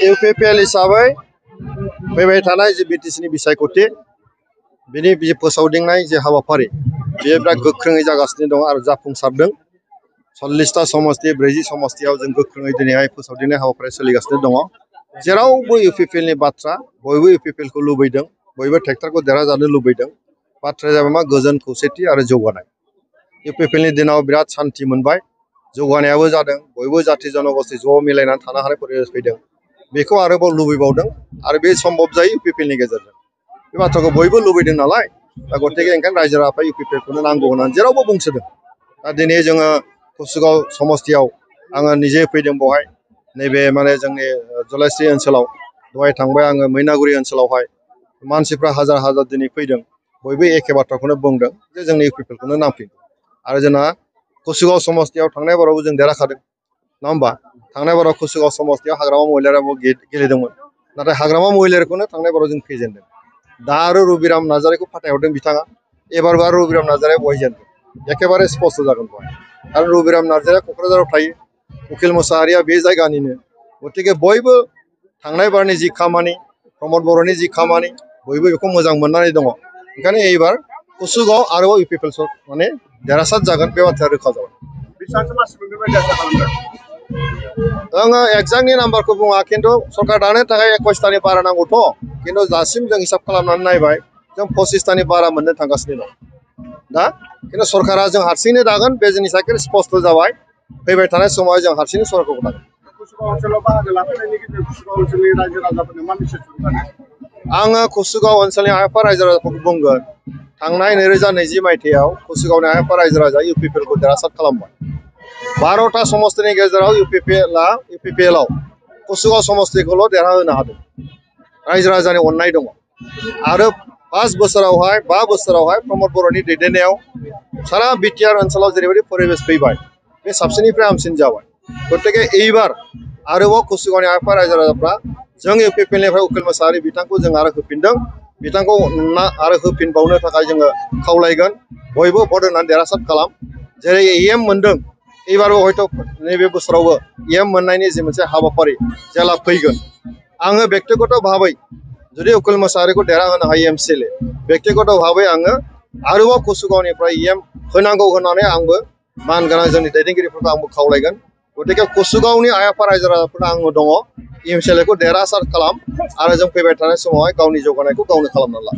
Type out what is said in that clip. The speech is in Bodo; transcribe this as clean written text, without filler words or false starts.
इउपिपिएल हिसाबै फैबाय थानाय जे बिटिसिनि बिसायख'थि बिनि फोसावदिंनाय जे हाबाफारि बेयो बिराद गोख्रोङै जागासिनो दं आरो जाफुंसारदों 40टा समस्ति 40 समस्तियाव जों गोख्रोङै दिनैहाय फोसावदिंनाय हाबाफारि सोलिगासिनो दङ जेरावबो इउपिपिएलनि बाथ्रा बयबो इउपिपिएलखौ लुबैदों बयबो ट्रेक्टरखौ देरहाजानो लुबैदों बाथ्राया जाबाय मा गोजोन खौसेथि आरो जौगानाय इउपिपिएलनि दिनाव बिराद सान्थि मोनबाय जौगानायाबो जादों बयबो जाथि जनगोष्ठी ज' मिलायनानै थानो हानाय परिबेस फैदों बेखौ आरोबाव लुबैबावदों आरो बे सम्भब जायो इउपिपिएलनि गेजेरजों बे बाथ्राखौ बयबो लुबैदों नालाय दा गतिके ओंखायनो रायजो राजाफ्रा इउपिपिएलखौनो नांगौ होननानै जेरावबो बुंसोदों दा दिनै जोङो कुसुगाव समस्तियाव आङो निजे फैदों बेवहाय नैबे माने जोंनि जलायस्रि ओनसोलाव दहाय थांबाय आङो मैनागुरि ओनसोलावहाय मानसिफ्रा हाजार हाजार दिनै फैदों बयबो एखे बाथ्राखौनो बुंदों जे जोंनि इउपिपिएलखौनो नांफिनगौ आरो जोंना कुसुगाव समस्तियाव थांनाय बारावबो जों देरहाखादों नङा होमबा थांनाय बाराव कुसुगाव समस्तियाव हाग्रामा महिलाराबो गेलेदोंमोन नाथाय हाग्रामा महिलारखौनो थांनाय बाराव जों फेजेनदों दा आरो रबिराम नार्जारिखौ फाथायहरदों बिथाङा एबारबो आरो रबिराम नार्जारिया बहाय जेनगोन एखेबारे स्पष्ट जागोन बेवहाय आरो रबिराम नार्जारिया क'क्राझाराव थायो उखिल मोसाहारिया बे जायगानिनो गतिके बयबो थांनाय बारनि जि खामानि प्रमद बर'नि जि खामानि बयबो बेखौ मोजां मोननानै दङ ओंखायनो एबार कुसुगाव आरोबाव इउपिपिएल माने देरहासार जागोन बे बाथ्राया रोखा जाबाय आङो एक्जाक्टनि नाम्बारखौ बुङा खिन्थु सरकार दानो थाखाय 21टानि बारा नांगौथ' खिन्थु दासिम जों हिसाब खालामनानै नायबाय जों 25टानि बारा मोननो थांगासिनो दं दा खिन्थु सरकारा जों हारसिंनो दागोन बे जिनिसा स्पष्ट जाबाय फैबाय थानाय समाव जों हारसिंनो सरकारखौ दागोन आङो कुसुगाव ओनसोलनि आफा रायजो राजाफोरखौ बुंगोन थांनाय 2020 मायथाइयाव कुसुगावनि आफा रायजो राजा इउपिपिएलखौ देरहासार खालामबाय 12टा समस्तिनि गेजेराव इउपिपिएलआव कुसुगाव समस्तिखौल' देरहाहोनो हादों रायजो राजानि अननाय दङ आरो 5 बोसोरावहाय प्रमद बर'नि दैदेननायाव सारा बिटिआर ओनसोलाव जेरैबायदि परिबेस फैबाय बे साबसिननिफ्राय हामसिन जाबाय गतिके एबार आरोबाव कुसुगावनि आफा रायजो राजाफ्रा जों इउपिपिएलनिफ्राय उखिल मोसाहारि बिथांखौ जों आरो होफिनदों बिथांखौ आरो होफिनबावनो थाखाय जोङो खावलायगोन बयबो भट होनानै देरहासार खालाम जेरै एम मोनदों एबारबो हयथ' नैबे बोसोरावबो एम मोननायनि जि मोनसे हाबाफारि जेला फैगोन आङो बेक्तिगत भाबै जुदि उखिल मोसाहारिखौ देरहाहोनो हायो एमसिएलए बेक्तिगत भाबै आङो आरोबाव कुसुगावनिफ्राय एम होनांगौ होननानै आंबो मानगोनां जोंनि दैदेनगिरिफोरखौ आंबो खावलायगोन गतिके कुसुगावनि आइ आफा रायजो राजाफोरा आङो दङ एमसिएलएखौ देरहासार खालाम आरो जों फैबाय थानाय समावहाय गावनि जौगानायखौ गावनो खालामनानै ला